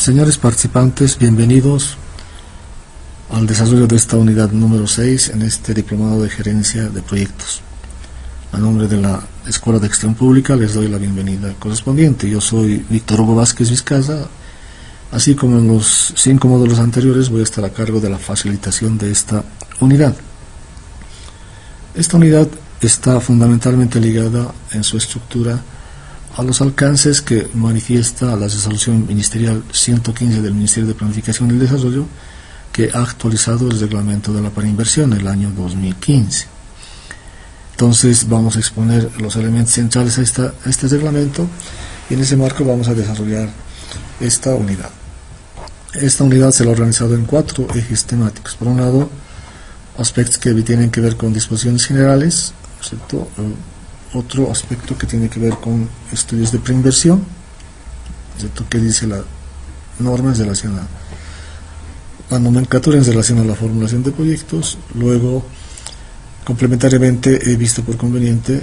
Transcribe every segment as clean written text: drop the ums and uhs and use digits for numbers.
Señores participantes, bienvenidos al desarrollo de esta unidad número 6 en este diplomado de gerencia de proyectos. A nombre de la Escuela de Gestión Pública les doy la bienvenida correspondiente. Yo soy Víctor Hugo Vázquez Vizcaza. Así como en los 5 módulos anteriores, voy a estar a cargo de la facilitación de esta unidad. Esta unidad está fundamentalmente ligada en su estructura a los alcances que manifiesta la resolución ministerial 115 del Ministerio de Planificación y Desarrollo, que ha actualizado el reglamento de la preinversión en el año 2015. Entonces vamos a exponer los elementos centrales a este reglamento, y en ese marco vamos a desarrollar esta unidad. Esta unidad se la ha organizado en 4 ejes temáticos. Por un lado, aspectos que tienen que ver con disposiciones generales, ¿cierto? Otro aspecto que tiene que ver con estudios de preinversión, ¿cierto? Que dice la norma en relación a la nomenclatura en relación a la formulación de proyectos. Luego, complementariamente, he visto por conveniente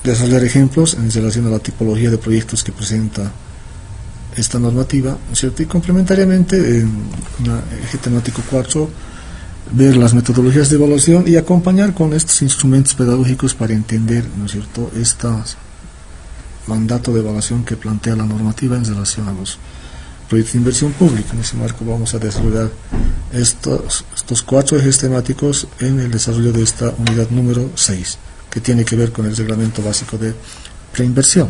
desarrollar ejemplos en relación a la tipología de proyectos que presenta esta normativa, ¿cierto? Y complementariamente, en el eje temático 4, ver las metodologías de evaluación y acompañar con estos instrumentos pedagógicos para entender, ¿no es cierto?, este mandato de evaluación que plantea la normativa en relación a los proyectos de inversión pública. En ese marco vamos a desarrollar estos 4 ejes temáticos en el desarrollo de esta unidad número 6, que tiene que ver con el reglamento básico de preinversión.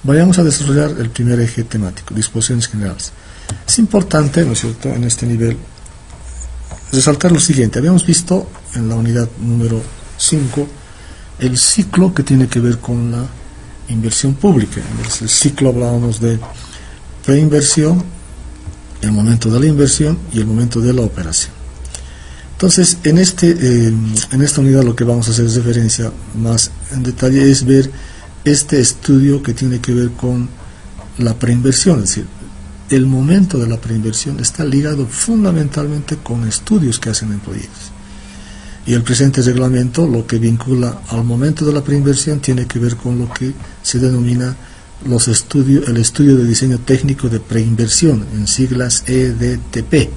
Vayamos a desarrollar el primer eje temático, disposiciones generales. Es importante, ¿no es cierto?, en este nivel resaltar lo siguiente. Habíamos visto en la unidad número 5 el ciclo que tiene que ver con la inversión pública. En el ciclo hablábamos de preinversión, el momento de la inversión y el momento de la operación. Entonces, en esta unidad lo que vamos a hacer es referencia más en detalle, es ver este estudio que tiene que ver con la preinversión, es decir, el momento de la preinversión está ligado fundamentalmente con estudios que hacen en proyectos. Y el presente reglamento lo que vincula al momento de la preinversión tiene que ver con lo que se denomina el estudio de diseño técnico de preinversión, en siglas EDTP.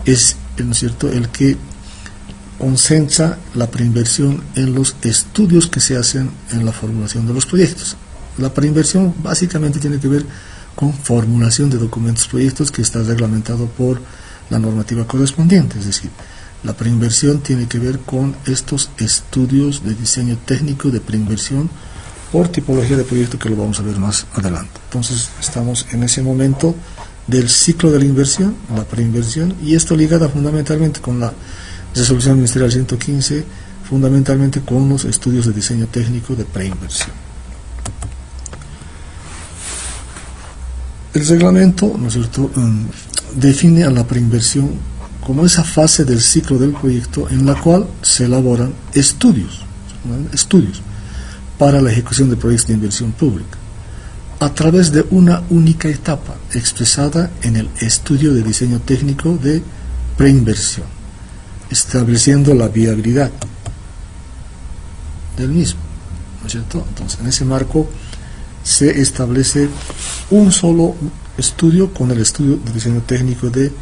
Es, ¿no es cierto?, el que concentra la preinversión en los estudios que se hacen en la formulación de los proyectos. La preinversión básicamente tiene que ver con formulación de documentos proyectos, que está reglamentado por la normativa correspondiente. Es decir, la preinversión tiene que ver con estos estudios de diseño técnico de preinversión por tipología de proyecto, que lo vamos a ver más adelante. Entonces estamos en ese momento del ciclo de la inversión, la preinversión, y esto ligada fundamentalmente con la resolución ministerial 115, fundamentalmente con los estudios de diseño técnico de preinversión. El reglamento, ¿no es cierto?, define a la preinversión como esa fase del ciclo del proyecto en la cual se elaboran estudios para la ejecución de proyectos de inversión pública, a través de una única etapa expresada en el estudio de diseño técnico de preinversión, estableciendo la viabilidad del mismo, ¿no es cierto? Entonces, en ese marco se establece un solo estudio con el estudio de diseño técnico de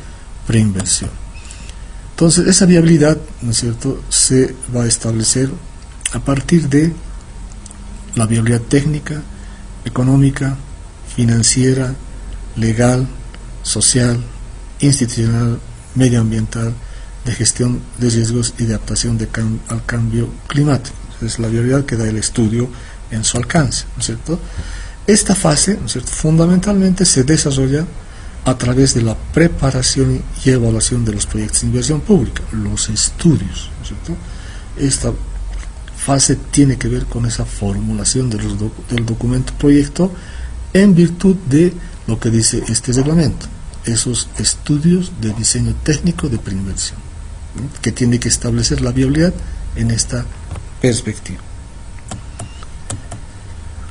preinversión. Entonces, esa viabilidad, ¿no es cierto?, se va a establecer a partir de la viabilidad técnica, económica, financiera, legal, social, institucional, medioambiental, de gestión de riesgos y de adaptación al cambio climático. Es la viabilidad que da el estudio en su alcance, ¿no es cierto? Esta fase, ¿no es cierto?, fundamentalmente se desarrolla a través de la preparación y evaluación de los proyectos de inversión pública, los estudios, ¿no es cierto? Esta fase tiene que ver con esa formulación del documento proyecto en virtud de lo que dice este reglamento, esos estudios de diseño técnico de preinversión, ¿no?, que tiene que establecer la viabilidad en esta perspectiva.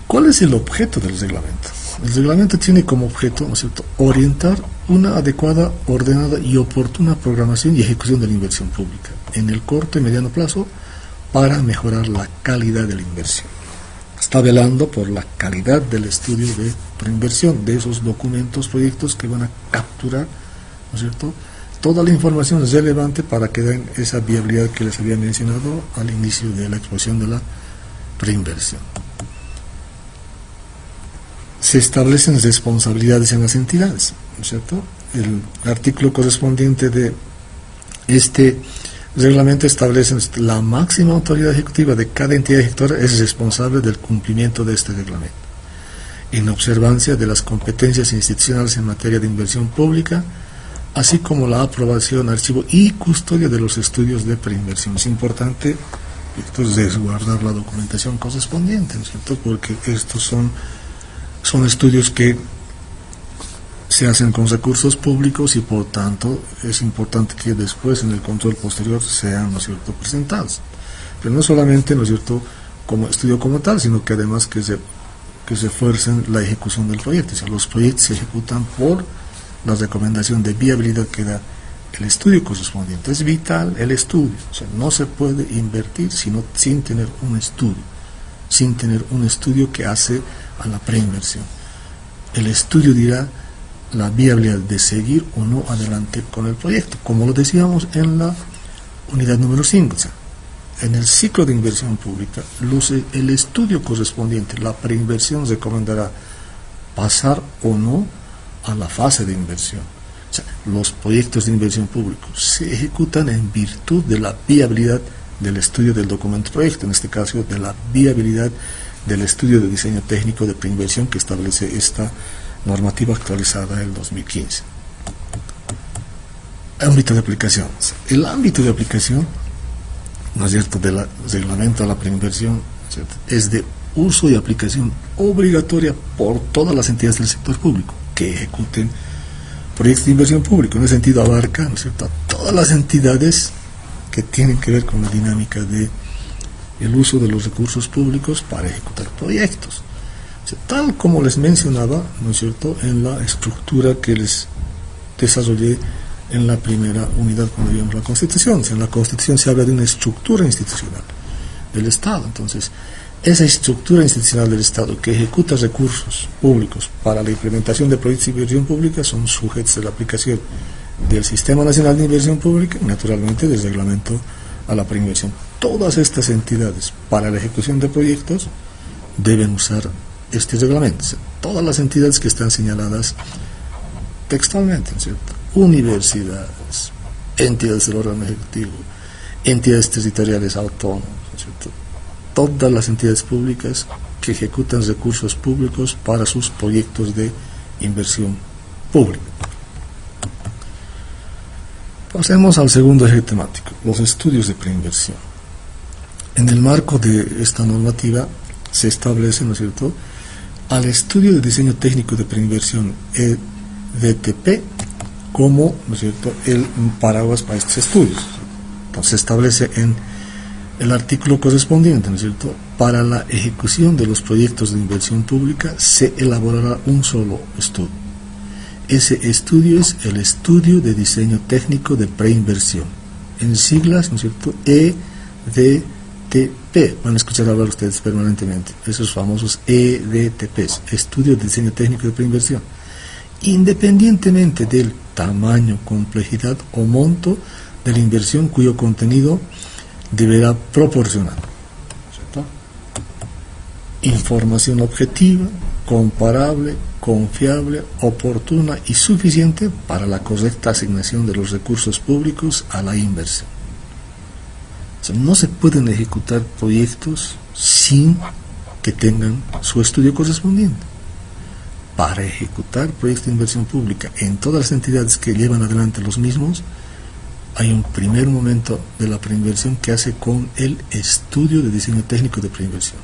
¿Cuál es el objeto del reglamento? El reglamento tiene como objeto, ¿no es cierto?, orientar una adecuada, ordenada y oportuna programación y ejecución de la inversión pública en el corto y mediano plazo para mejorar la calidad de la inversión. está velando por la calidad del estudio de preinversión, de esos documentos, proyectos que van a capturar, ¿no es cierto?, toda la información relevante para que den esa viabilidad que les había mencionado al inicio de la exposición de la preinversión. Se establecen responsabilidades en las entidades, ¿no es cierto? El artículo correspondiente de este reglamento establece la máxima autoridad ejecutiva de cada entidad ejecutora es responsable del cumplimiento de este reglamento, en observancia de las competencias institucionales en materia de inversión pública, así como la aprobación, archivo y custodia de los estudios de preinversión. Es importante resguardar la documentación correspondiente, ¿no es cierto?, porque estos son estudios que se hacen con recursos públicos y por tanto es importante que después en el control posterior sean, ¿no es cierto?, presentados. Pero no solamente, ¿no es cierto?, como estudio como tal, sino que además que se fuercen la ejecución del proyecto. O sea, los proyectos se ejecutan por la recomendación de viabilidad que da el estudio correspondiente. Es vital el estudio. O sea, no se puede invertir sin tener un estudio que hace a la preinversión. El estudio dirá la viabilidad de seguir o no adelante con el proyecto, como lo decíamos en la unidad número 5. O sea, en el ciclo de inversión pública, el estudio correspondiente, la preinversión, recomendará pasar o no a la fase de inversión. O sea, los proyectos de inversión pública se ejecutan en virtud de la viabilidad del estudio del documento proyecto, en este caso de la viabilidad del estudio de diseño técnico de preinversión que establece esta normativa actualizada del 2015. Ámbito de aplicación. El ámbito de aplicación, ¿no es cierto?, del reglamento a la preinversión, ¿cierto?, es de uso y aplicación obligatoria por todas las entidades del sector público que ejecuten proyectos de inversión pública. En ese sentido abarca, ¿no es cierto?, a todas las entidades que tienen que ver con la dinámica de el uso de los recursos públicos para ejecutar proyectos. O sea, tal como les mencionaba, ¿no es cierto?, en la estructura que les desarrollé en la primera unidad cuando vimos la Constitución. O sea, en la Constitución se habla de una estructura institucional del Estado. Entonces, esa estructura institucional del Estado que ejecuta recursos públicos para la implementación de proyectos de inversión pública son sujetos a la aplicación del Sistema Nacional de Inversión Pública y naturalmente del reglamento a la preinversión. Todas estas entidades para la ejecución de proyectos deben usar este reglamento. O sea, todas las entidades que están señaladas textualmente, ¿no es cierto?, universidades, entidades del órgano ejecutivo, entidades territoriales autónomas, ¿no es cierto?, todas las entidades públicas que ejecutan recursos públicos para sus proyectos de inversión pública. Pasemos al segundo eje temático, los estudios de preinversión. En el marco de esta normativa se establece, ¿no es cierto?, al estudio de diseño técnico de preinversión EDTP como, ¿no es cierto?, el paraguas para estos estudios. Entonces se establece en el artículo correspondiente, ¿no es cierto?, para la ejecución de los proyectos de inversión pública se elaborará un solo estudio. Ese estudio es el estudio de diseño técnico de preinversión, en siglas, ¿no es cierto?, EDTP. Van a escuchar hablar ustedes permanentemente, esos famosos EDTPs, estudio de diseño técnico de preinversión, independientemente del tamaño, complejidad o monto de la inversión cuyo contenido deberá proporcionar, ¿cierto?, información objetiva, comparable, confiable, oportuna y suficiente para la correcta asignación de los recursos públicos a la inversión. O sea, no se pueden ejecutar proyectos sin que tengan su estudio correspondiente. Para ejecutar proyectos de inversión pública en todas las entidades que llevan adelante los mismos, hay un primer momento de la preinversión que hace con el estudio de diseño técnico de preinversión.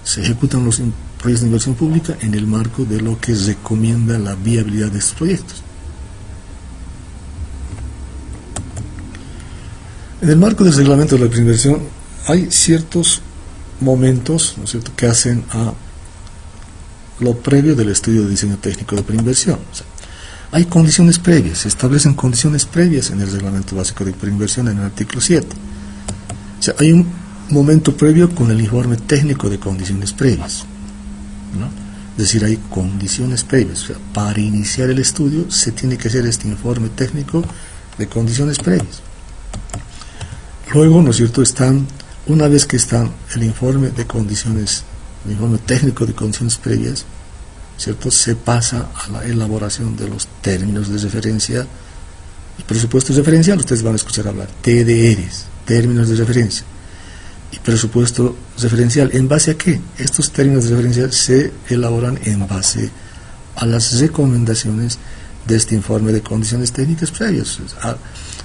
Se ejecutan los proyectos de inversión pública en el marco de lo que recomienda la viabilidad de estos proyectos. En el marco del reglamento de la preinversión hay ciertos momentos, ¿no es cierto?, que hacen a lo previo del estudio de diseño técnico de preinversión. O sea, hay condiciones previas, se establecen condiciones previas en el reglamento básico de preinversión en el artículo 7. O sea, hay un momento previo con el informe técnico de condiciones previas, ¿no? Es decir, hay condiciones previas. O sea, para iniciar el estudio se tiene que hacer este informe técnico de condiciones previas. Luego, ¿no es cierto?, una vez que está el informe de condiciones, el informe técnico de condiciones previas, ¿cierto?, se pasa a la elaboración de los términos de referencia y presupuestos referenciales. Ustedes van a escuchar hablar TDRs, términos de referencia y presupuesto referencial. ¿En base a qué? Estos términos de referencia se elaboran en base a las recomendaciones de este informe de condiciones técnicas previas.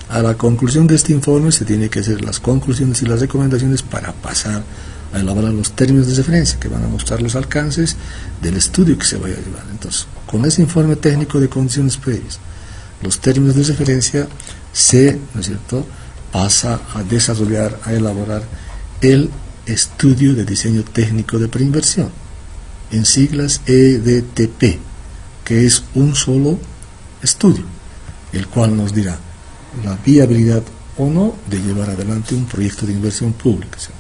A la conclusión de este informe se tiene que hacer las conclusiones y las recomendaciones para pasar a elaborar los términos de referencia que van a mostrar los alcances del estudio que se vaya a llevar. Entonces, con ese informe técnico de condiciones previas, los términos de referencia ¿no es cierto?, pasa a desarrollar, a elaborar el estudio de diseño técnico de preinversión, en siglas EDTP, que es un solo estudio, el cual nos dirá la viabilidad o no de llevar adelante un proyecto de inversión pública. O sea,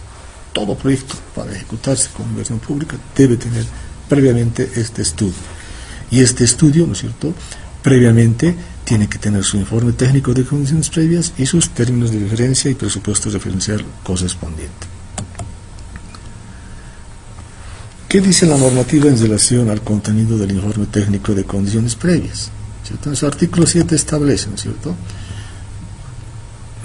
todo proyecto para ejecutarse con inversión pública debe tener previamente este estudio. Y este estudio, ¿no es cierto?, previamente tiene que tener su informe técnico de condiciones previas y sus términos de referencia y presupuesto referencial correspondiente. ¿Qué dice la normativa en relación al contenido del informe técnico de condiciones previas? ¿Cierto? En su artículo 7 establece, ¿no es cierto?,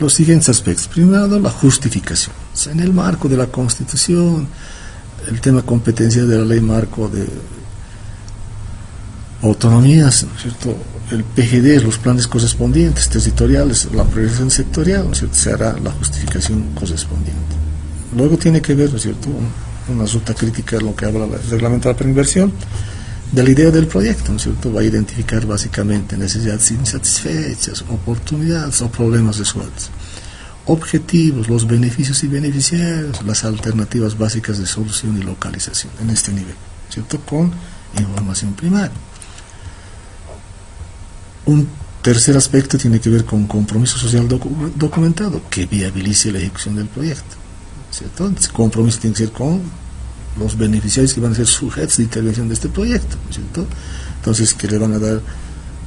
los siguientes aspectos. Primero, la justificación. O sea, en el marco de la Constitución, el tema competencial de la ley marco de autonomías, ¿no es cierto?, el PGD, los planes correspondientes, territoriales, la priorización sectorial, ¿no es cierto?, se hará la justificación correspondiente. Luego tiene que ver, ¿no es cierto?, una ruta crítica en lo que habla el reglamento de la preinversión, de la idea del proyecto, ¿no es cierto?, va a identificar básicamente necesidades insatisfechas, oportunidades o problemas resueltos, objetivos, los beneficios y beneficiarios, las alternativas básicas de solución y localización en este nivel, ¿cierto?, con información primaria. Un tercer aspecto tiene que ver con compromiso social documentado que viabilice la ejecución del proyecto, ¿cierto? Ese compromiso tiene que ser con los beneficiarios que van a ser sujetos de intervención de este proyecto, ¿cierto? Entonces, que le van a dar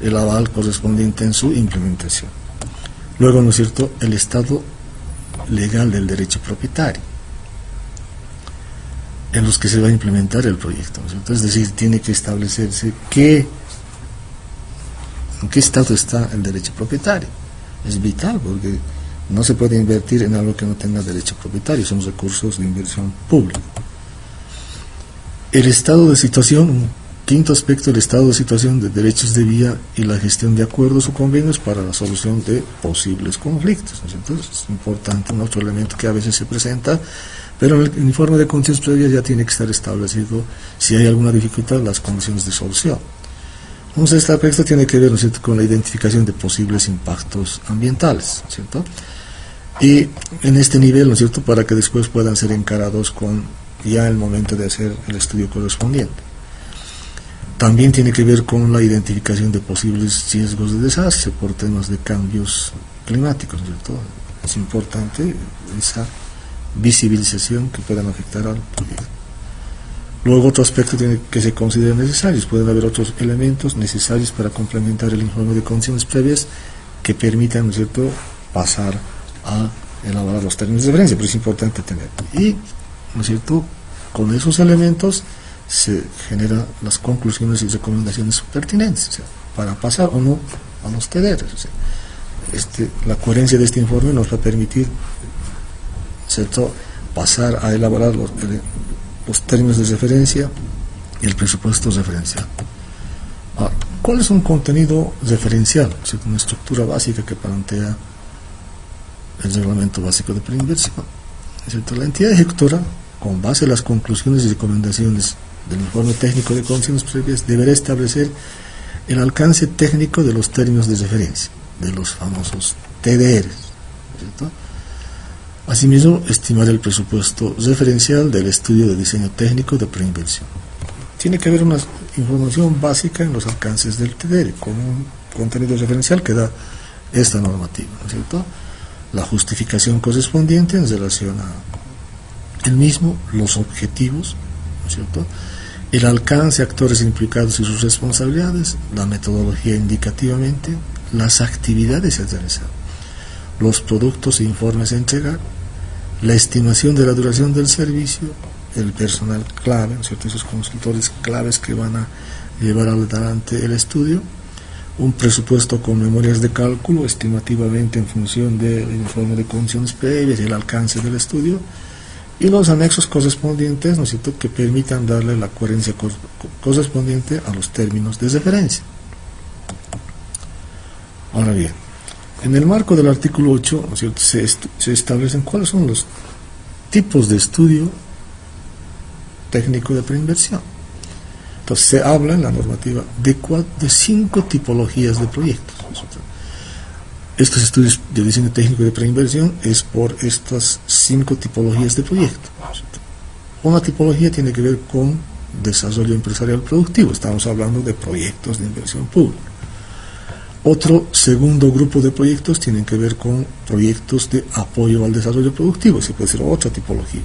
el aval correspondiente en su implementación. Luego, ¿no es cierto?, el estado legal del derecho propietario en los que se va a implementar el proyecto, ¿no es cierto? Es decir, tiene que establecerse en qué estado está el derecho propietario. Es vital porque no se puede invertir en algo que no tenga derecho propietario, son recursos de inversión pública. El estado de situación, un quinto aspecto, el estado de situación de derechos de vía y la gestión de acuerdos o convenios para la solución de posibles conflictos, ¿no? Entonces es importante, un otro elemento que a veces se presenta, pero en el informe de condiciones previas ya tiene que estar establecido, si hay alguna dificultad, las condiciones de solución. Entonces este aspecto tiene que ver, ¿no es cierto?, con la identificación de posibles impactos ambientales, ¿cierto?, y en este nivel, ¿no es cierto?, para que después puedan ser encarados con ya el momento de hacer el estudio correspondiente. También tiene que ver con la identificación de posibles riesgos de desastre por temas de cambios climáticos, ¿no es cierto? Es importante esa visibilización que puedan afectar al proyecto. Luego, otro aspecto que se considera necesarios, pueden haber otros elementos necesarios para complementar el informe de condiciones previas que permitan, ¿no es cierto?, pasar a elaborar los términos de referencia, pero es importante tener. Y, ¿no es cierto?, con esos elementos se generan las conclusiones y recomendaciones pertinentes, o sea, para pasar o no a los TDRs. O sea, la coherencia de este informe nos va a permitir, ¿cierto?, pasar a elaborar los términos de referencia y el presupuesto referencial. Ahora, ¿cuál es un contenido referencial? ¿Cierto? Una estructura básica que plantea el reglamento básico de preinversión, ¿cierto? La entidad ejecutora, con base en las conclusiones y recomendaciones del informe técnico de condiciones previas, deberá establecer el alcance técnico de los términos de referencia, de los famosos TDRs, ¿cierto? Asimismo, estimar el presupuesto referencial del estudio de diseño técnico de preinversión. Tiene que haber una información básica en los alcances del TDR, con un contenido referencial que da esta normativa, ¿no es cierto? La justificación correspondiente en relación el mismo, los objetivos, ¿no es cierto?, el alcance, actores implicados y sus responsabilidades, la metodología indicativamente, las actividades a realizar, los productos e informes a entregar, la estimación de la duración del servicio, el personal clave, ¿no es cierto?, esos consultores claves que van a llevar adelante el estudio, un presupuesto con memorias de cálculo, estimativamente en función del informe de condiciones previas y el alcance del estudio, y los anexos correspondientes, ¿no es cierto?, que permitan darle la coherencia correspondiente a los términos de referencia. Ahora bien, en el marco del artículo 8, ¿no es cierto?, se establecen cuáles son los tipos de estudio técnico de preinversión. Entonces se habla en la normativa de 5 tipologías de proyectos. Estos estudios de diseño técnico de preinversión es por estas 5 tipologías de proyecto. Una tipología tiene que ver con desarrollo empresarial productivo, estamos hablando de proyectos de inversión pública. Otro segundo grupo de proyectos tienen que ver con proyectos de apoyo al desarrollo productivo, esa puede ser otra tipología.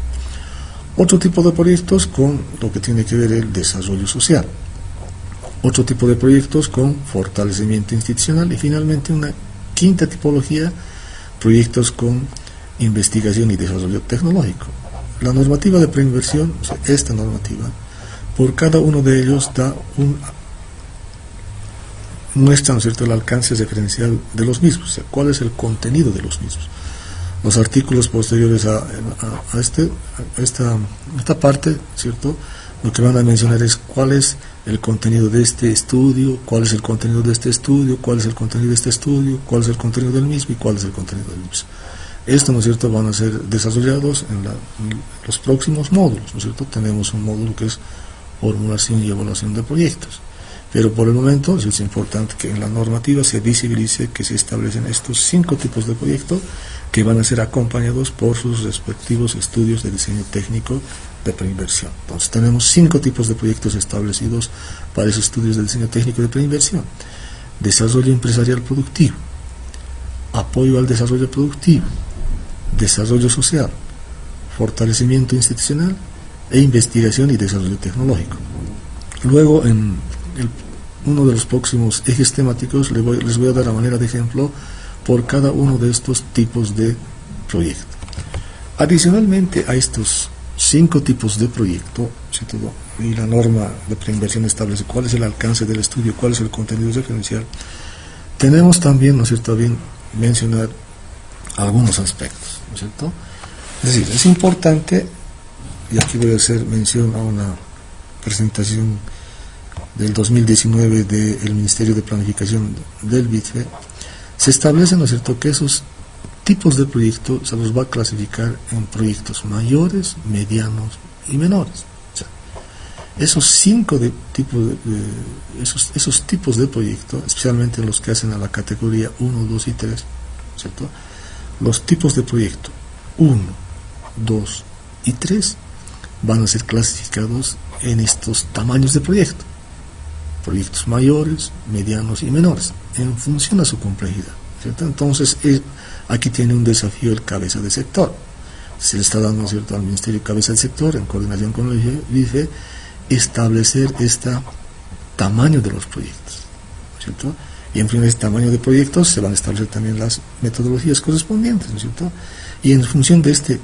Otro tipo de proyectos con lo que tiene que ver el desarrollo social. Otro tipo de proyectos con fortalecimiento institucional y finalmente una quinta tipología, proyectos con investigación y desarrollo tecnológico. La normativa de preinversión, o sea, esta normativa, por cada uno de ellos muestra, ¿no es cierto?, el alcance referencial de los mismos, o sea, cuál es el contenido de los mismos. Los artículos posteriores a esta parte, ¿cierto?, lo que van a mencionar es cuál es el contenido de este estudio, cuál es el contenido de este estudio, cuál es el contenido de este estudio, cuál es el contenido del mismo y cuál es el contenido del mismo. Esto, ¿no es cierto?, van a ser desarrollados en los próximos módulos, ¿no es cierto? Tenemos un módulo que es formulación y evaluación de proyectos. Pero por el momento es importante que en la normativa se visibilice que se establecen estos 5 tipos de proyectos que van a ser acompañados por sus respectivos estudios de diseño técnico de preinversión. Entonces tenemos 5 tipos de proyectos establecidos para esos estudios de diseño técnico de preinversión: desarrollo empresarial productivo, apoyo al desarrollo productivo, desarrollo social, fortalecimiento institucional e investigación y desarrollo tecnológico. Luego, en uno de los próximos ejes temáticos les voy a dar a manera de ejemplo por cada uno de estos tipos de proyecto. Adicionalmente a estos 5 tipos de proyecto, ¿cierto?, y la norma de preinversión establece cuál es el alcance del estudio, cuál es el contenido referencial, tenemos también, ¿no es cierto?, bien mencionar algunos aspectos, ¿no es cierto? Es decir, es importante, y aquí voy a hacer mención a una presentación del 2019 del Ministerio de Planificación del BITFE, se establece, ¿no es cierto?, que esos tipos de proyectos se los va a clasificar en proyectos mayores, medianos y menores. O sea, esos 5 esos tipos de proyectos, especialmente los que hacen a la categoría 1, 2 y 3, ¿cierto?, los tipos de proyecto 1, 2 y 3 van a ser clasificados en estos tamaños de proyecto: proyectos mayores, medianos y menores, en función a su complejidad, ¿cierto? Entonces, aquí tiene un desafío el cabeza de sector. Se le está dando, ¿cierto?, al Ministerio Cabeza de Sector, en coordinación con el BIFE, establecer este tamaño de los proyectos, ¿cierto? Y en función de este tamaño de proyectos se van a establecer también las metodologías correspondientes, ¿no es cierto? Y en función de este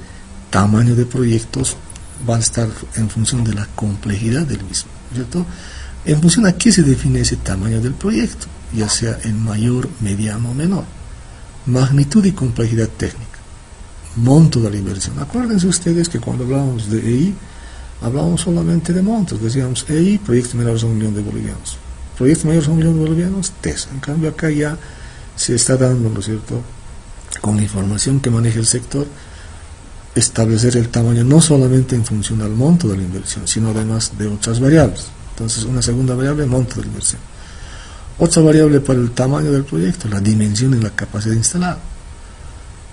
tamaño de proyectos va a estar en función de la complejidad del mismo, ¿cierto? En función a qué se define ese tamaño del proyecto, ya sea en mayor, mediano o menor. Magnitud y complejidad técnica, monto de la inversión. Acuérdense ustedes que cuando hablábamos de EI, hablábamos solamente de montos. Decíamos EI, proyectos menores a 1 millón de bolivianos. Proyectos mayores a 1 millón de bolivianos, TES. En cambio acá ya se está dando, ¿no es cierto?, con la información que maneja el sector, establecer el tamaño no solamente en función al monto de la inversión, sino además de otras variables. Entonces, una segunda variable, monto de la inversión. Otra variable para el tamaño del proyecto, la dimensión y la capacidad instalada.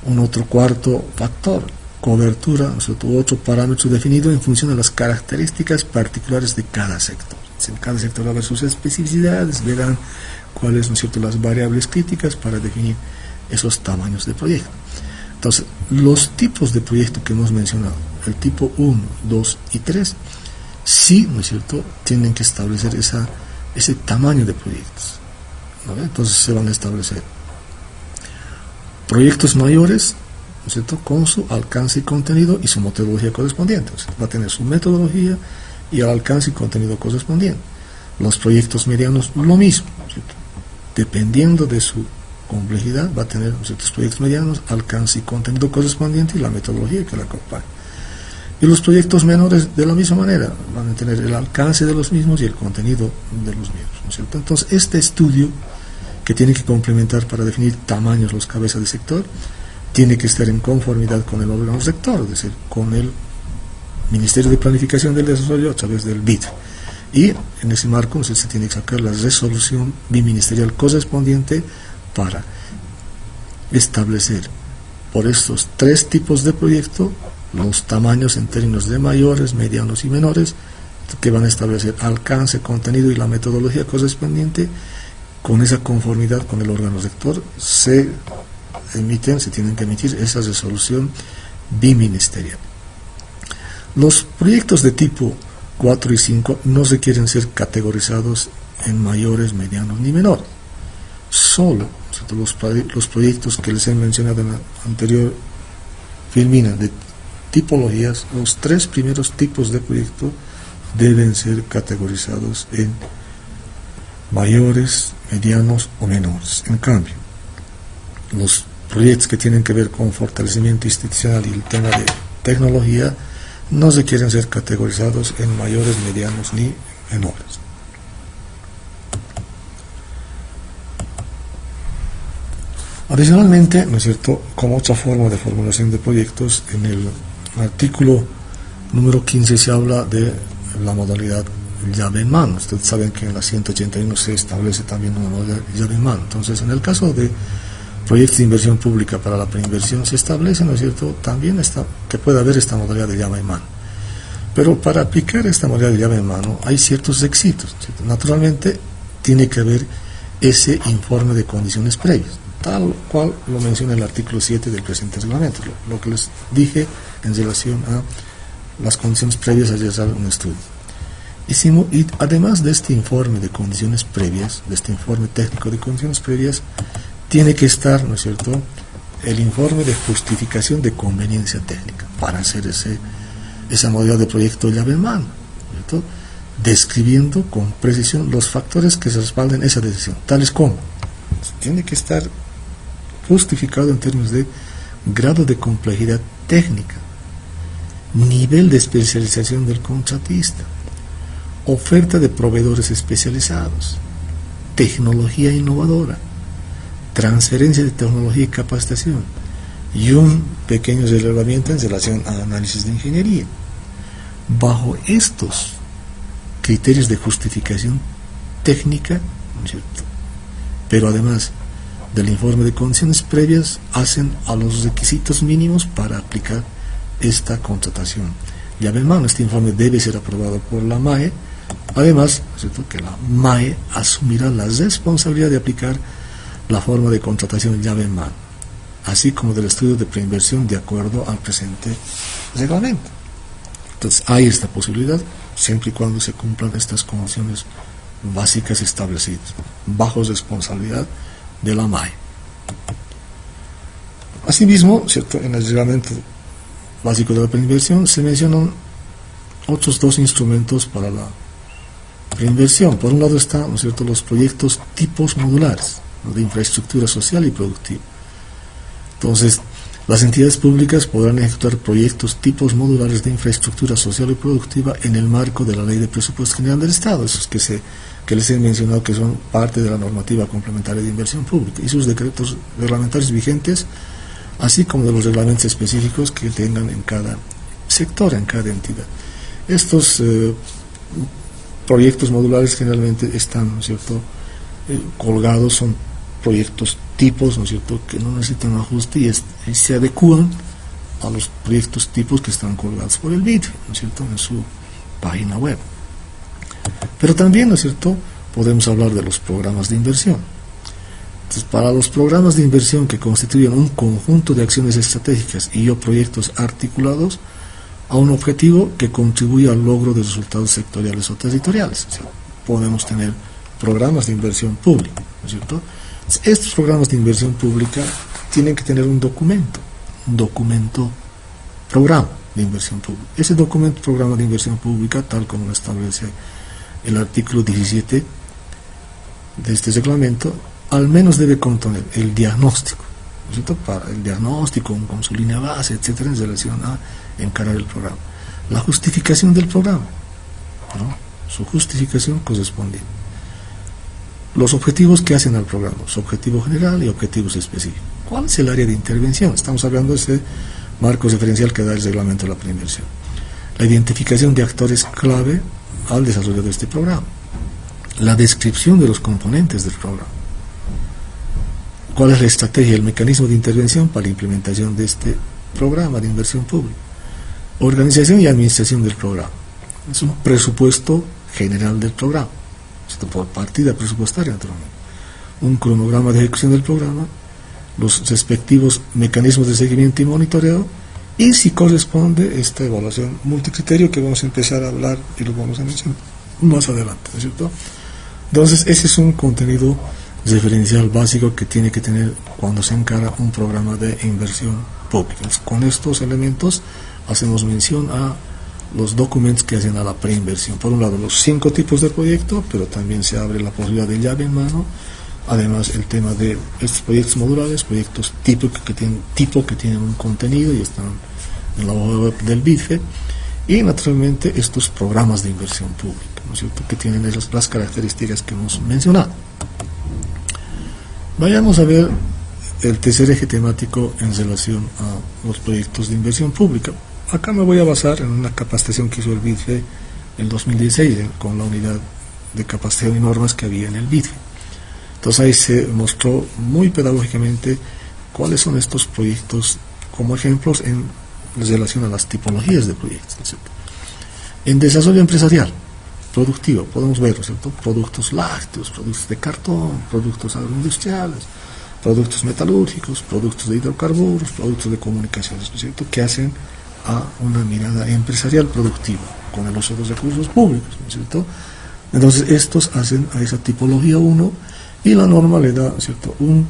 Un otro cuarto factor, cobertura, otro parámetro definido en función de las características particulares de cada sector. En cada sector va a haber sus especificidades, verán cuáles, ¿no es cierto?, las variables críticas para definir esos tamaños de proyecto. Entonces, los tipos de proyecto que hemos mencionado, el tipo 1, 2 y 3, sí, ¿no es cierto?, tienen que establecer ese tamaño de proyectos, ¿no? Entonces se van a establecer proyectos mayores, ¿no es cierto?, con su alcance y contenido y su metodología correspondiente. O sea, va a tener su metodología y el alcance y contenido correspondiente. Los proyectos medianos, lo mismo, ¿no es cierto?, dependiendo de su complejidad, va a tener ciertos proyectos medianos, alcance y contenido correspondiente y la metodología que la acompaña. Y los proyectos menores, de la misma manera, van a tener el alcance de los mismos y el contenido de los mismos, ¿no es cierto? Entonces, este estudio, que tiene que complementar para definir tamaños los cabezas de sector, tiene que estar en conformidad con el órgano rector, es decir, con el Ministerio de Planificación del Desarrollo a través del BID. Y en ese marco se tiene que sacar la resolución biministerial correspondiente para establecer por estos 3 tipos de proyecto los tamaños en términos de mayores, medianos y menores, que van a establecer alcance, contenido y la metodología correspondiente. Con esa conformidad con el órgano rector se tienen que emitir esa resolución biministerial. Los proyectos de tipo 4 y 5 no requieren ser categorizados en mayores, medianos ni menores. Solo los proyectos que les he mencionado en la anterior filmina de tipologías, los 3 primeros tipos de proyecto deben ser categorizados en mayores, medianos o menores. En cambio, los proyectos que tienen que ver con fortalecimiento institucional y el tema de tecnología no se quieren ser categorizados en mayores, medianos ni menores. Adicionalmente, ¿no es cierto?, como otra forma de formulación de proyectos, en el artículo número 15 se habla de la modalidad llave en mano. Ustedes saben que en la 181 se establece también una modalidad llave en mano. Entonces, en el caso de proyectos de inversión pública para la preinversión se establece, ¿no es cierto?, también que puede haber esta modalidad de llave en mano. Pero para aplicar esta modalidad de llave en mano hay ciertos requisitos, ¿cierto? Naturalmente, tiene que haber ese informe de condiciones previas, tal cual lo menciona el artículo 7 del presente reglamento, lo que les dije en relación a las condiciones previas a realizar un estudio. Y además de este informe de condiciones previas, de este informe técnico de condiciones previas, tiene que estar, ¿no es cierto?, el informe de justificación de conveniencia técnica para hacer esa modalidad de proyecto llave en mano, ¿cierto?, describiendo con precisión los factores que se respalden esa decisión, tales como tiene que estar justificado en términos de grado de complejidad técnica, nivel de especialización del contratista, oferta de proveedores especializados, tecnología innovadora, transferencia de tecnología y capacitación, y un pequeño relevamiento en relación a análisis de ingeniería. Bajo estos criterios de justificación técnica, ¿no es cierto?, pero además del informe de condiciones previas, hacen a los requisitos mínimos para aplicar esta contratación llave en mano. Este informe debe ser aprobado por la MAE. Además, ¿no es cierto?, que la MAE asumirá la responsabilidad de aplicar la forma de contratación llave en mano, así como del estudio de preinversión de acuerdo al presente reglamento. Entonces, hay esta posibilidad siempre y cuando se cumplan estas condiciones básicas establecidas, bajo responsabilidad de la MAE. Asimismo, ¿cierto?, en el reglamento básico de la preinversión se mencionan otros 2 instrumentos para la preinversión. Por un lado están, ¿no es cierto?, los proyectos tipos modulares, ¿no?, de infraestructura social y productiva. Entonces, las entidades públicas podrán ejecutar proyectos tipos modulares de infraestructura social y productiva en el marco de la Ley de Presupuesto General del Estado, esos que les he mencionado que son parte de la normativa complementaria de inversión pública, y sus decretos reglamentarios vigentes, así como de los reglamentos específicos que tengan en cada sector, en cada entidad. Estos proyectos modulares generalmente están, ¿no es cierto?, colgados, son proyectos tipos, ¿no es cierto?, que no necesitan ajuste y se adecúan a los proyectos tipos que están colgados por el BID, ¿no es cierto?, en su página web. Pero también, ¿no es cierto?, podemos hablar de los programas de inversión. Entonces, para los programas de inversión que constituyen un conjunto de acciones estratégicas y o proyectos articulados a un objetivo que contribuye al logro de resultados sectoriales o territoriales. O sea, podemos tener programas de inversión pública, ¿no es cierto? Estos programas de inversión pública tienen que tener un documento programa de inversión pública. Ese documento programa de inversión pública, tal como lo establece el artículo 17 de este reglamento, al menos debe contener el diagnóstico, ¿no es cierto? Para el diagnóstico con su línea base, etcétera, en relación a encarar el programa. La justificación del programa, ¿no? Su justificación correspondiente. Los objetivos que hacen al programa, su objetivo general y objetivos específicos. ¿Cuál es el área de intervención? Estamos hablando de ese marco referencial que da el reglamento de la preinversión. La identificación de actores clave al desarrollo de este programa. La descripción de los componentes del programa. ¿Cuál es la estrategia y el mecanismo de intervención para la implementación de este programa de inversión pública? Organización y administración del programa. Es un presupuesto general del programa, por partida presupuestaria, naturalmente. Un cronograma de ejecución del programa, los respectivos mecanismos de seguimiento y monitoreo, y si corresponde esta evaluación multicriterio que vamos a empezar a hablar y lo vamos a mencionar más adelante, ¿no es cierto? Entonces, ese es un contenido referencial básico que tiene que tener cuando se encara un programa de inversión pública. Con estos elementos hacemos mención a los documentos que hacen a la preinversión. Por un lado, los 5 tipos de proyecto, pero también se abre la posibilidad de llave en mano. Además, el tema de estos proyectos modulares, proyectos tipo que tienen un contenido y están en la hoja web del BIDFE. Y, naturalmente, estos programas de inversión pública, ¿no es cierto?, que tienen las características que hemos mencionado. Vayamos a ver el tercer eje temático en relación a los proyectos de inversión pública. Acá me voy a basar en una capacitación que hizo el BIDFE en 2016 con la unidad de capacitación y normas que había en el BIDFE. Entonces ahí se mostró muy pedagógicamente cuáles son estos proyectos como ejemplos en relación a las tipologías de proyectos, ¿no es cierto? En desarrollo empresarial, productivo, podemos ver, ¿no es cierto?, productos lácteos, productos de cartón, productos agroindustriales, productos metalúrgicos, productos de hidrocarburos, productos de comunicaciones, ¿no es cierto?, que hacen a una mirada empresarial productiva con el uso de los recursos públicos, ¿no es cierto? Entonces estos hacen a esa tipología 1 y la norma le da, ¿no es cierto?, un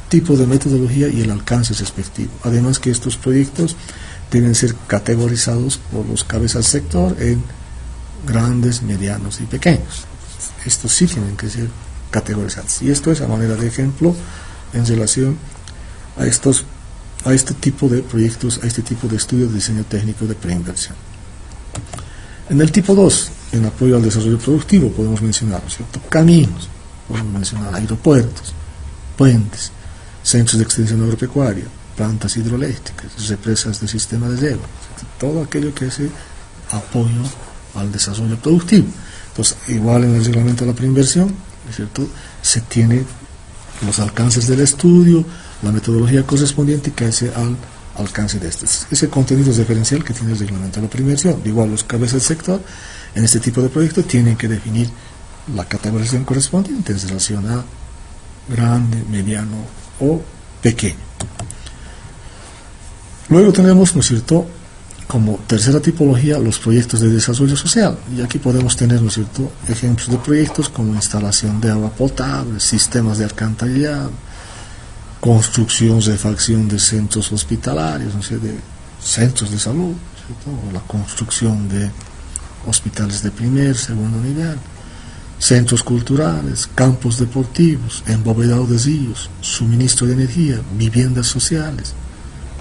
tipo de metodología y el alcance respectivo. Además que estos proyectos deben ser categorizados por los cabezas del sector en grandes, medianos y pequeños. Estos sí tienen que ser categorizados. Y esto es a manera de ejemplo en relación a este tipo de proyectos, a este tipo de estudios de diseño técnico de preinversión. En el tipo 2, en apoyo al desarrollo productivo, podemos mencionar, ¿no es cierto?, caminos, podemos mencionar aeropuertos, puentes, centros de extensión agropecuaria, plantas hidroeléctricas, represas de sistema de riego, todo aquello que hace apoyo al desarrollo productivo. Entonces, igual en el reglamento de la preinversión, ¿no es cierto?, se tiene los alcances del estudio, la metodología correspondiente que hace al alcance de estos. Ese contenido referencial que tiene el reglamento de la preinversión. Igual los cabezas del sector en este tipo de proyectos tienen que definir la categorización correspondiente en relación a grande, mediano o pequeño. Luego tenemos, ¿no es cierto?, como tercera tipología, los proyectos de desarrollo social. Y aquí podemos tener, ¿no es cierto?, ejemplos de proyectos como instalación de agua potable, sistemas de alcantarillado, construcción, refacción de centros hospitalarios, no sé, de centros de salud, ¿cierto?, o la construcción de hospitales de primer, segundo nivel, centros culturales, campos deportivos, embovedado de ríos, suministro de energía, viviendas sociales,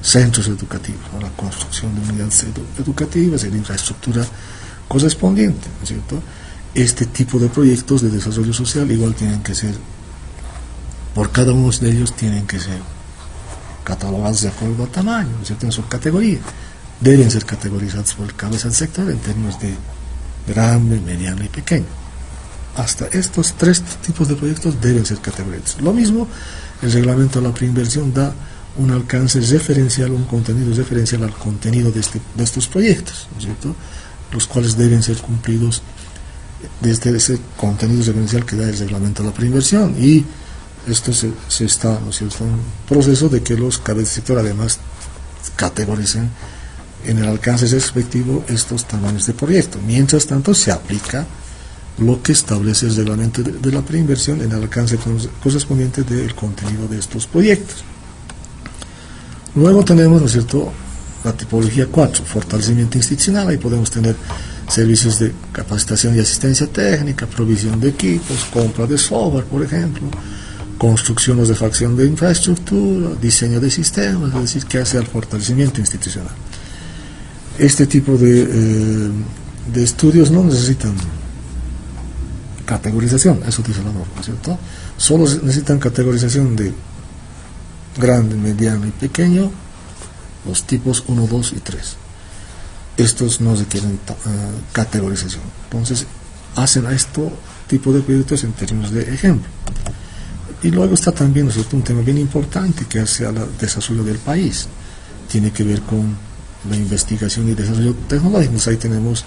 centros educativos, ¿no?, la construcción de unidades educativas y la infraestructura correspondiente, ¿no es cierto? Este tipo de proyectos de desarrollo social igual tienen que ser, por cada uno de ellos tienen que ser catalogados de acuerdo al tamaño, ¿no es cierto?, en su categoría. Deben ser categorizados por el cabeza del sector en términos de grande, mediano y pequeño. Hasta estos 3 tipos de proyectos deben ser categorizados. Lo mismo, el reglamento de la preinversión da un alcance referencial, un contenido referencial al contenido de estos proyectos, ¿no es cierto?, los cuales deben ser cumplidos desde ese contenido referencial que da el reglamento de la preinversión. Y esto se está, ¿no es cierto?, en un proceso de que los cabezas de sector además categoricen en el alcance respectivo estos tamaños de proyecto. Mientras tanto, se aplica lo que establece el reglamento de la preinversión en el alcance correspondiente del contenido de estos proyectos. Luego tenemos, ¿no es cierto?, la tipología 4, fortalecimiento institucional. Ahí podemos tener servicios de capacitación y asistencia técnica, provisión de equipos, compra de software, por ejemplo, construcción o refacción de infraestructura, diseño de sistemas, es decir, que hace al fortalecimiento institucional. Este tipo de estudios no necesitan categorización, eso dice la norma, ¿cierto? Solo necesitan categorización de grande, mediano y pequeño, los tipos 1, 2 y 3. Estos no requieren categorización. Entonces, hacen a este tipo de proyectos en términos de ejemplo. Y luego está también, ¿no es cierto?, un tema bien importante que hace al desarrollo del país. Tiene que ver con la investigación y desarrollo tecnológico. Ahí tenemos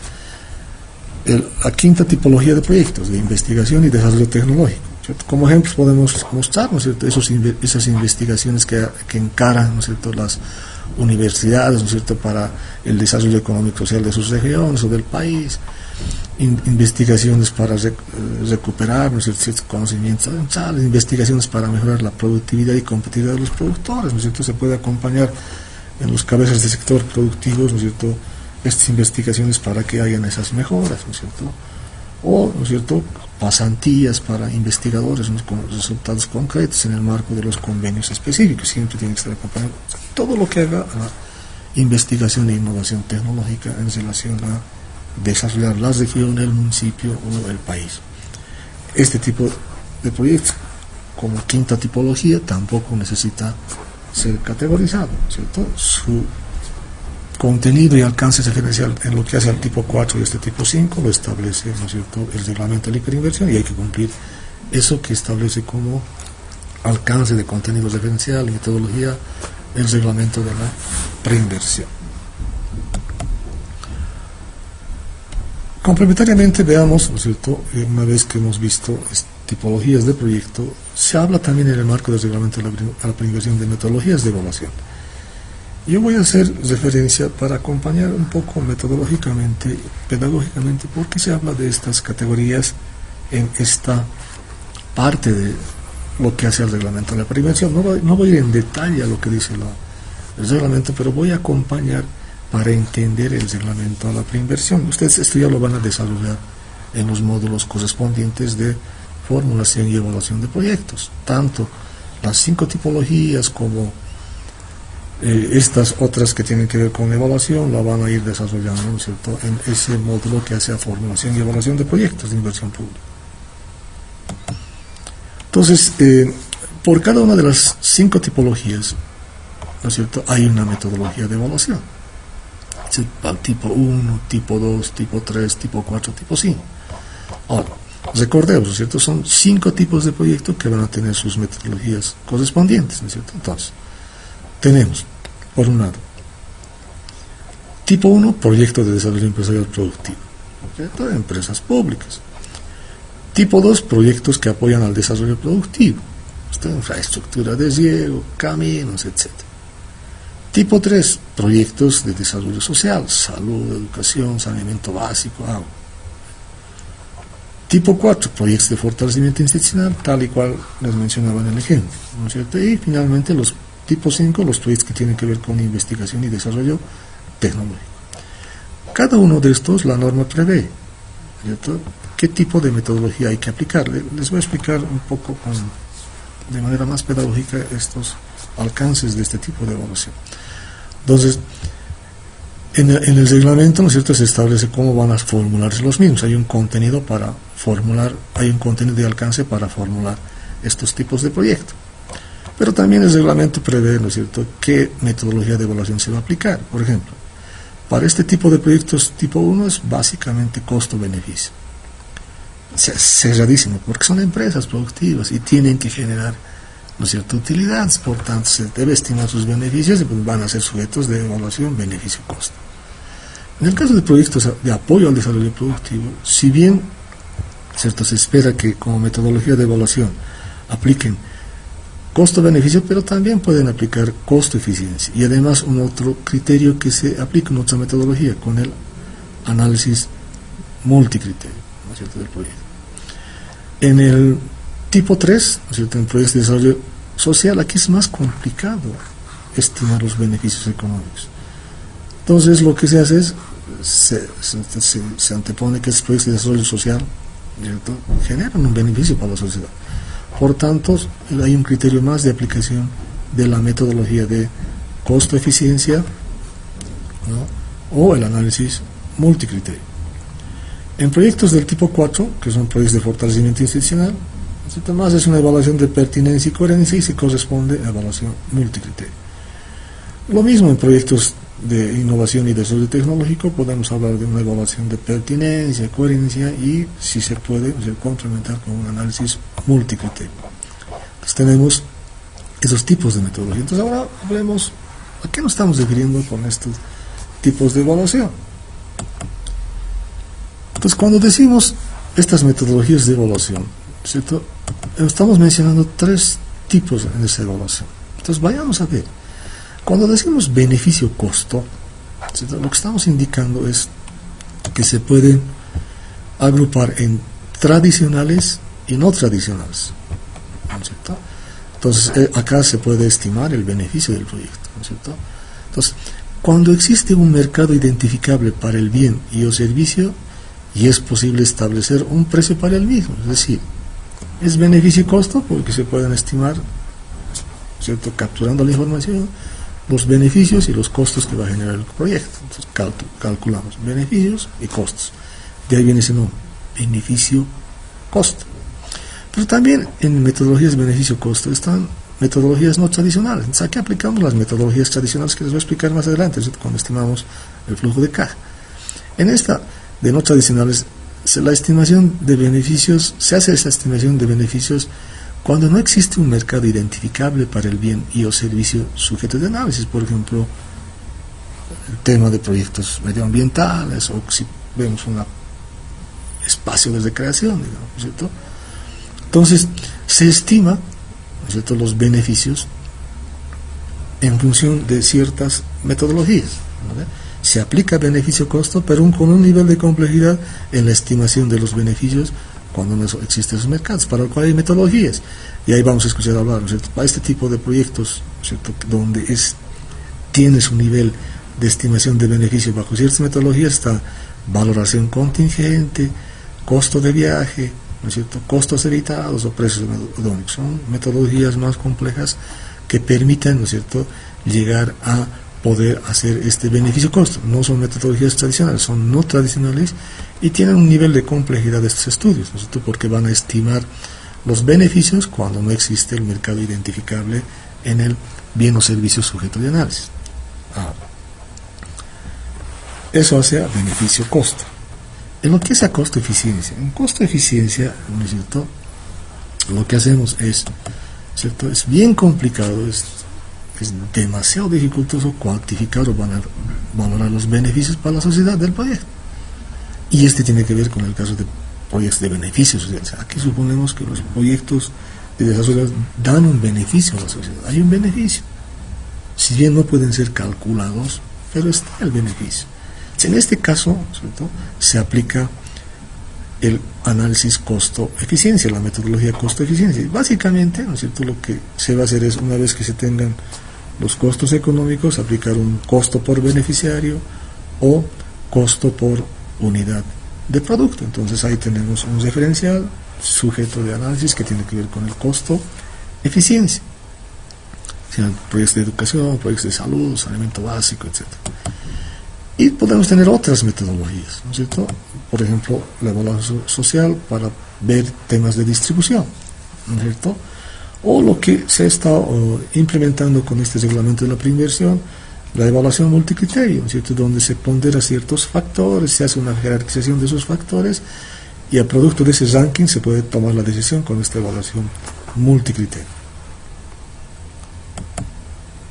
la quinta tipología de proyectos de investigación y desarrollo tecnológico, ¿cierto? Como ejemplos podemos mostrar, ¿no es cierto?, esas investigaciones que encaran, ¿no es cierto?, las universidades, ¿no es cierto?, para el desarrollo económico y social de sus regiones o del país, investigaciones para recuperar, ¿no es cierto?, ciertos conocimientos avanzados, investigaciones para mejorar la productividad y competitividad de los productores, ¿no es cierto?, se puede acompañar en los cabezas de sector productivos, ¿no es cierto?, estas investigaciones para que hayan esas mejoras, ¿no es cierto?, o, ¿no es cierto?, pasantías para investigadores, ¿no?, con resultados concretos en el marco de los convenios específicos, siempre tiene que estar acompañado. O sea, todo lo que haga la investigación e innovación tecnológica en relación a desarrollar la región, el municipio o el país. Este tipo de proyectos, como quinta tipología, tampoco necesita ser categorizado, ¿cierto? Su contenido y alcance diferencial en lo que hace al tipo 4 y este tipo 5 lo establece, ¿no es cierto?, el reglamento de la hiperinversión, y hay que cumplir eso que establece como alcance de contenido referencial y metodología el reglamento de la preinversión. Complementariamente veamos, ¿no es cierto?, una vez que hemos visto tipologías de proyecto, se habla también en el marco del reglamento de la preinversión de metodologías de evaluación. Yo voy a hacer referencia para acompañar un poco metodológicamente, pedagógicamente, por qué se habla de estas categorías en esta parte de lo que hace el reglamento de la preinversión. No voy a ir en detalle a lo que dice el reglamento, pero voy a acompañar para entender el reglamento de la preinversión. Ustedes esto ya lo van a desarrollar en los módulos correspondientes de formulación y evaluación de proyectos. Tanto las 5 tipologías como estas otras que tienen que ver con evaluación la van a ir desarrollando, ¿no es cierto?, en ese módulo que hace a formulación y evaluación de proyectos de inversión pública. Entonces, por cada una de las 5 tipologías, ¿no es cierto?, hay una metodología de evaluación. Al tipo 1, tipo 2, tipo 3, tipo 4, tipo 5. Ahora, recordemos, ¿no es cierto?, son 5 tipos de proyectos que van a tener sus metodologías correspondientes, ¿no es cierto? Entonces, tenemos, por un lado, tipo 1, proyecto de desarrollo empresarial productivo, ¿cierto?, de empresas públicas. Tipo 2, proyectos que apoyan al desarrollo productivo, infraestructura de riego, caminos, etc. Tipo 3, proyectos de desarrollo social, salud, educación, saneamiento básico, agua. Tipo 4, proyectos de fortalecimiento institucional, tal y cual les mencionaba en el ejemplo, ¿no es cierto? Y finalmente los tipo 5, los proyectos que tienen que ver con investigación y desarrollo tecnológico. Cada uno de estos la norma prevé, ¿cierto?, qué tipo de metodología hay que aplicar. Les voy a explicar un poco de manera más pedagógica estos alcances de este tipo de evaluación. Entonces, en el reglamento, ¿no es cierto?, se establece cómo van a formularse los mismos. Hay un contenido para formular, hay un contenido de alcance para formular estos tipos de proyectos. Pero también el reglamento prevé, ¿no es cierto?, qué metodología de evaluación se va a aplicar. Por ejemplo, para este tipo de proyectos tipo 1 es básicamente costo-beneficio. Cerradísimo, porque son empresas productivas y tienen que generar, ¿no es cierto?, utilidades, por tanto se debe estimar sus beneficios y pues van a ser sujetos de evaluación beneficio-costo. En el caso de proyectos de apoyo al desarrollo productivo, si bien, ¿cierto?, se espera que como metodología de evaluación apliquen costo-beneficio, pero también pueden aplicar costo-eficiencia. Y además un otro criterio que se aplica en otra metodología, con el análisis multicriterio, ¿no es cierto?, del proyecto. En el tipo 3, ¿no es cierto?, en proyectos de desarrollo social, aquí es más complicado estimar los beneficios económicos. Entonces lo que se hace es, se antepone que estos proyectos de desarrollo social, ¿cierto?, generan un beneficio para la sociedad. Por tanto, hay un criterio más de aplicación de la metodología de costo-eficiencia, ¿no?, o el análisis multicriterio. En proyectos del tipo 4, que son proyectos de fortalecimiento institucional, más es una evaluación de pertinencia y coherencia y se corresponde a evaluación multicriterio. Lo mismo en proyectos de innovación y desarrollo tecnológico, podemos hablar de una evaluación de pertinencia, coherencia y, si se puede, complementar con un análisis multicriterio. Entonces tenemos esos tipos de metodología. Entonces ahora hablemos, ¿a qué nos estamos refiriendo con estos tipos de evaluación? Entonces cuando decimos estas metodologías de evaluación, ¿cierto?, estamos mencionando 3 tipos en esa evaluación. Entonces vayamos a ver. Cuando decimos beneficio-costo, lo que estamos indicando es que se pueden agrupar en tradicionales y no tradicionales, ¿no es cierto? Entonces acá se puede estimar el beneficio del proyecto, ¿no es cierto? Entonces, cuando existe un mercado identificable para el bien y el servicio, y es posible establecer un precio para el mismo, es decir, es beneficio y costo porque se pueden estimar, ¿cierto?, capturando la información, los beneficios y los costos que va a generar el proyecto. Entonces calculamos beneficios y costos. De ahí viene ese nombre, beneficio-costo. Pero también en metodologías beneficio-costo están metodologías no tradicionales. Entonces aquí aplicamos las metodologías tradicionales que les voy a explicar más adelante, ¿cierto?, cuando estimamos el flujo de caja. En esta de no tradicionales, la estimación de beneficios, se hace esa estimación de beneficios cuando no existe un mercado identificable para el bien y o servicio sujeto de análisis. Por ejemplo, el tema de proyectos medioambientales, o si vemos un espacio de recreación, digamos, ¿cierto? Entonces, se estima, ¿no es cierto?, los beneficios en función de ciertas metodologías, ¿vale? Se aplica beneficio-costo, pero con un nivel de complejidad en la estimación de los beneficios cuando no existen esos mercados, para el cual hay metodologías. Y ahí vamos a escuchar hablar, ¿no es cierto?, para este tipo de proyectos, ¿no es cierto?, donde tienes un nivel de estimación de beneficio bajo ciertas metodologías, está valoración contingente, costo de viaje, ¿no es cierto?, costos evitados o precios hedónicos. Son metodologías más complejas que permiten, ¿no es cierto?, llegar a poder hacer este beneficio-costo. No son metodologías tradicionales, son no tradicionales y tienen un nivel de complejidad de estos estudios, ¿no es cierto?, porque van a estimar los beneficios cuando no existe el mercado identificable en el bien o servicio sujeto de análisis. Eso hace a beneficio-costo. En lo que es a costo-eficiencia, en costo-eficiencia, ¿no es cierto?, lo que hacemos es, ¿cierto?, es bien complicado, es demasiado dificultoso cuantificar o valorar los beneficios para la sociedad del proyecto. Y tiene que ver con el caso de proyectos de beneficios. O sea, aquí suponemos que los proyectos de desarrollo dan un beneficio a la sociedad. Hay un beneficio. Si bien no pueden ser calculados, pero está el beneficio. En este caso, ¿cierto?, se aplica el análisis costo-eficiencia, la metodología costo-eficiencia. Básicamente, ¿no es cierto?, lo que se va a hacer es, una vez que se tengan los costos económicos, aplicar un costo por beneficiario o costo por unidad de producto. Entonces ahí tenemos un referencial sujeto de análisis que tiene que ver con el costo-eficiencia. Proyectos de educación, proyectos de salud, saneamiento básico, etc. Y podemos tener otras metodologías, ¿no es cierto? Por ejemplo, la evaluación social para ver temas de distribución, ¿no es cierto? O lo que se está implementando con este reglamento de la preinversión, la evaluación multicriterio, ¿no es cierto?, donde se pondera ciertos factores, se hace una jerarquización de esos factores y a producto de ese ranking se puede tomar la decisión con esta evaluación multicriterio.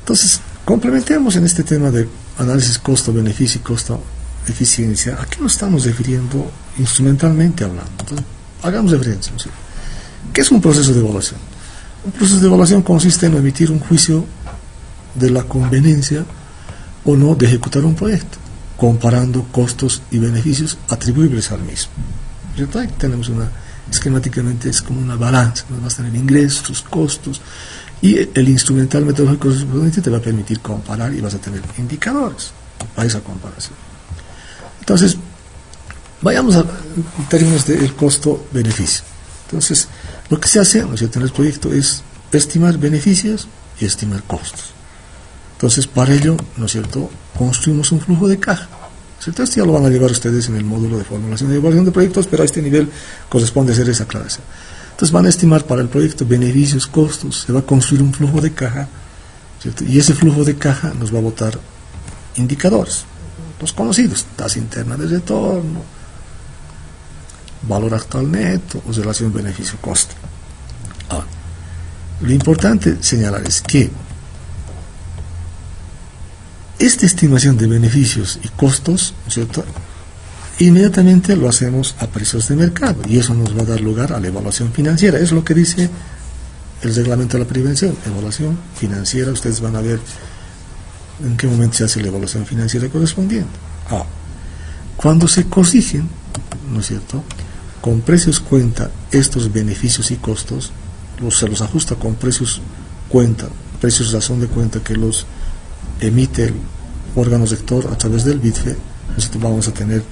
Entonces, complementemos en este tema de análisis costo-beneficio y costo-eficiencia. ¿A qué nos estamos refiriendo instrumentalmente hablando? Entonces, hagamos referencia, ¿no es cierto? ¿Qué es un proceso de evaluación? Un proceso de evaluación consiste en emitir un juicio de la conveniencia o no de ejecutar un proyecto, comparando costos y beneficios atribuibles al mismo. ¿Cierto? Ahí tenemos esquemáticamente es como una balanza, ¿no? Vas a tener ingresos, costos, y el instrumental metodológico correspondiente te va a permitir comparar y vas a tener indicadores para esa comparación. Entonces, vayamos a términos del costo-beneficio. Entonces, lo que se hace, ¿no es cierto?, en el proyecto es estimar beneficios y estimar costos. Entonces, para ello, ¿no es cierto?, construimos un flujo de caja. ¿Cierto? Esto ya lo van a llevar ustedes en el módulo de formulación y evaluación de proyectos, pero a este nivel corresponde hacer esa aclaración. Entonces, van a estimar para el proyecto beneficios, costos, se va a construir un flujo de caja, ¿cierto? Y ese flujo de caja nos va a botar indicadores, los conocidos: tasa interna de retorno, valor actual neto o relación beneficio-costo. Ahora, lo importante señalar es que esta estimación de beneficios y costos, ¿cierto?, inmediatamente lo hacemos a precios de mercado, y eso nos va a dar lugar a la evaluación financiera. Es lo que dice el reglamento de la prevención: evaluación financiera. Ustedes van a ver en qué momento se hace la evaluación financiera correspondiente. Cuando se corrigen, ¿no es cierto?, con precios cuenta estos beneficios y costos, se los ajusta con precios cuenta, precios razón de cuenta que los emite el órgano rector a través del BITFE. Nosotros vamos a tener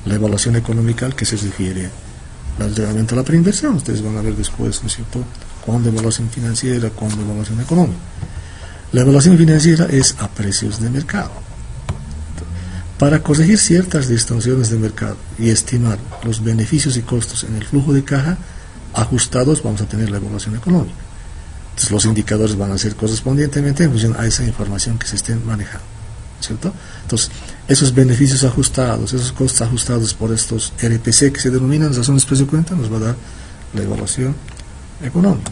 la evaluación económica al que se refiere al reglamento de la preinversión. Ustedes van a ver después, ¿no es cierto?, cuándo evaluación financiera, cuándo evaluación económica. La evaluación financiera es a precios de mercado. Para corregir ciertas distorsiones de mercado y estimar los beneficios y costos en el flujo de caja ajustados, vamos a tener la evaluación económica. Entonces, los indicadores van a ser correspondientemente en función a esa información que se esté manejando, ¿cierto? Entonces, esos beneficios ajustados, esos costos ajustados por estos RPC que se denominan razones precio-cuenta, nos va a dar la evaluación económica.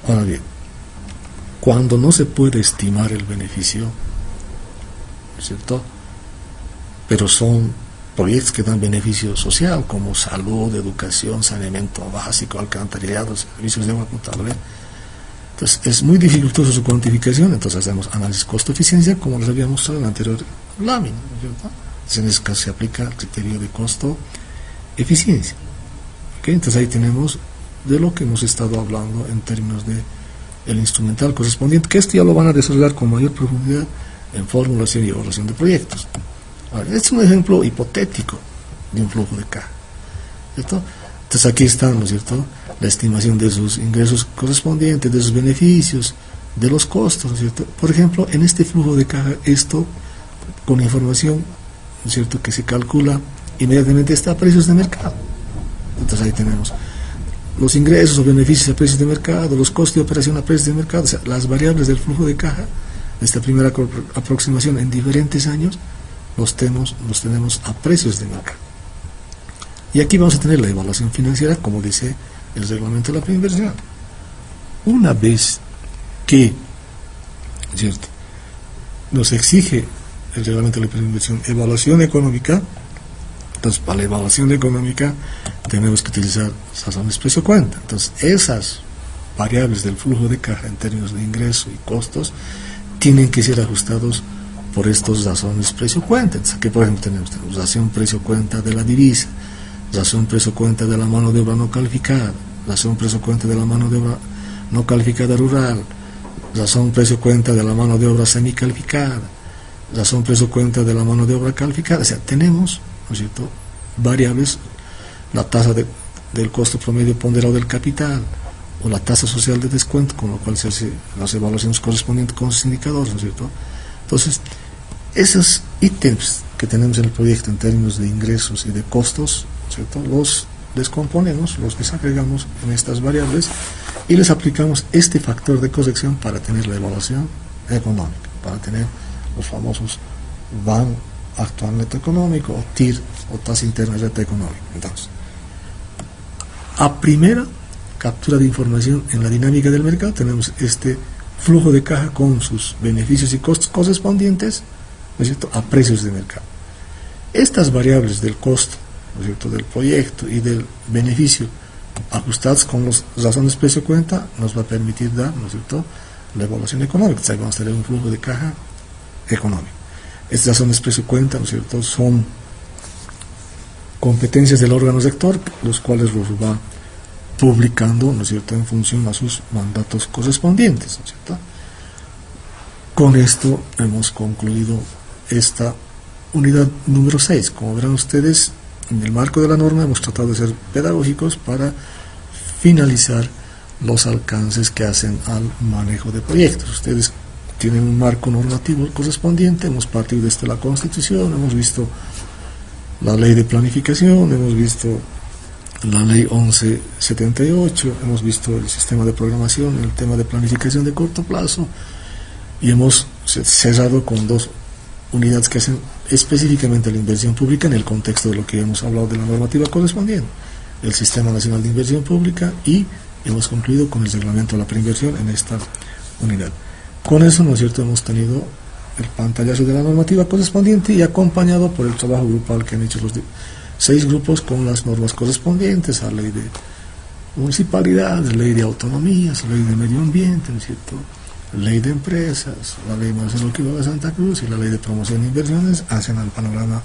Ahora bien, cuando no se puede estimar el beneficio, ¿cierto?, pero son proyectos que dan beneficio social, como salud, educación, saneamiento básico, alcantarillado, servicios de agua potable. Entonces, es muy dificultoso su cuantificación. Entonces, hacemos análisis costo-eficiencia, como les había mostrado en la anterior lámina, ¿cierto? Entonces, en este caso se aplica el criterio de costo-eficiencia. ¿Okay? Entonces, ahí tenemos de lo que hemos estado hablando en términos de el instrumental correspondiente, que esto ya lo van a desarrollar con mayor profundidad en formulación y evaluación de proyectos. Ahora, este es un ejemplo hipotético de un flujo de caja, ¿cierto? Entonces, aquí está, ¿no es cierto?, la estimación de sus ingresos correspondientes, de sus beneficios, de los costos, ¿no es cierto? Por ejemplo, en este flujo de caja, esto con información, ¿no es cierto?, que se calcula inmediatamente está a precios de mercado. Entonces, ahí tenemos los ingresos o beneficios a precios de mercado, los costos de operación a precios de mercado, o sea, las variables del flujo de caja, esta primera aproximación en diferentes años, los tenemos a precios de mercado. Y aquí vamos a tener la evaluación financiera, como dice el reglamento de la preinversión. Una vez que, ¿cierto?, nos exige el reglamento de la preinversión evaluación económica, entonces para la evaluación económica tenemos que utilizar razones precio-cuenta. Entonces, esas variables del flujo de caja en términos de ingreso y costos tienen que ser ajustados por estos razones precio-cuenta. Entonces, aquí, por ejemplo, tenemos razón precio-cuenta de la divisa, razón precio-cuenta de la mano de obra no calificada, razón precio-cuenta de la mano de obra no calificada rural, razón precio-cuenta de la mano de obra semicalificada, razón precio-cuenta de la mano de obra calificada. O sea, tenemos, ¿no es cierto?, variables, la tasa del costo promedio ponderado del capital, o la tasa social de descuento, con lo cual se hacen las evaluaciones correspondientes con sus indicadores, ¿no es cierto? Entonces, esos ítems que tenemos en el proyecto en términos de ingresos y de costos, ¿cierto?, los descomponemos, los desagregamos en estas variables y les aplicamos este factor de corrección para tener la evaluación económica, para tener los famosos VAN actual neto económico, o TIR, o tasa interna de renta económica. Entonces, a primera captura de información en la dinámica del mercado, tenemos este flujo de caja con sus beneficios y costos correspondientes, ¿no es cierto?, a precios de mercado. Estas variables del costo, ¿no es cierto?, del proyecto y del beneficio ajustadas con las razones precio-cuenta, nos va a permitir dar, ¿no es cierto?, la evaluación económica. O sea, vamos a tener un flujo de caja económico. Estas razones precio-cuenta, ¿no es cierto?, son competencias del órgano rector, los cuales los va publicando, ¿no es cierto?, en función a sus mandatos correspondientes, ¿no es cierto? Con esto hemos concluido esta unidad número 6. Como verán ustedes, en el marco de la norma hemos tratado de ser pedagógicos para finalizar los alcances que hacen al manejo de proyectos. Ustedes tienen un marco normativo correspondiente, hemos partido desde la Constitución, hemos visto la ley de planificación, hemos visto la ley 1178, hemos visto el sistema de programación, el tema de planificación de corto plazo, y hemos cerrado con dos unidades que hacen específicamente la inversión pública en el contexto de lo que hemos hablado de la normativa correspondiente, el Sistema Nacional de Inversión Pública, y hemos concluido con el reglamento de la preinversión en esta unidad. Con eso, ¿no es cierto?, hemos tenido el pantallazo de la normativa correspondiente y acompañado por el trabajo grupal que han hecho los 6 grupos con las normas correspondientes a la ley de municipalidades, ley de autonomías, ley de medio ambiente, ¿no es cierto?, ley de empresas, la ley Marcelo Quiroga de Santa Cruz y la ley de promoción de inversiones, hacen al panorama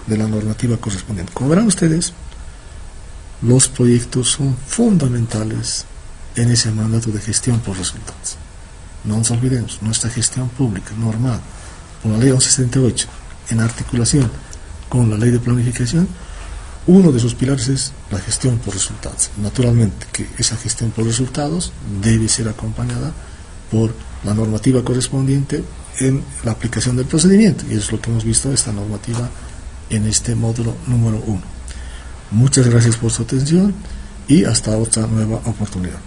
de la normativa correspondiente. Como verán ustedes, los proyectos son fundamentales en ese mandato de gestión por resultados. No nos olvidemos, nuestra gestión pública normal por la ley 1178, en articulación con la ley de planificación, uno de sus pilares es la gestión por resultados. Naturalmente que esa gestión por resultados debe ser acompañada por la normativa correspondiente en la aplicación del procedimiento, y es lo que hemos visto esta normativa en este módulo número 1. Muchas gracias por su atención y hasta otra nueva oportunidad.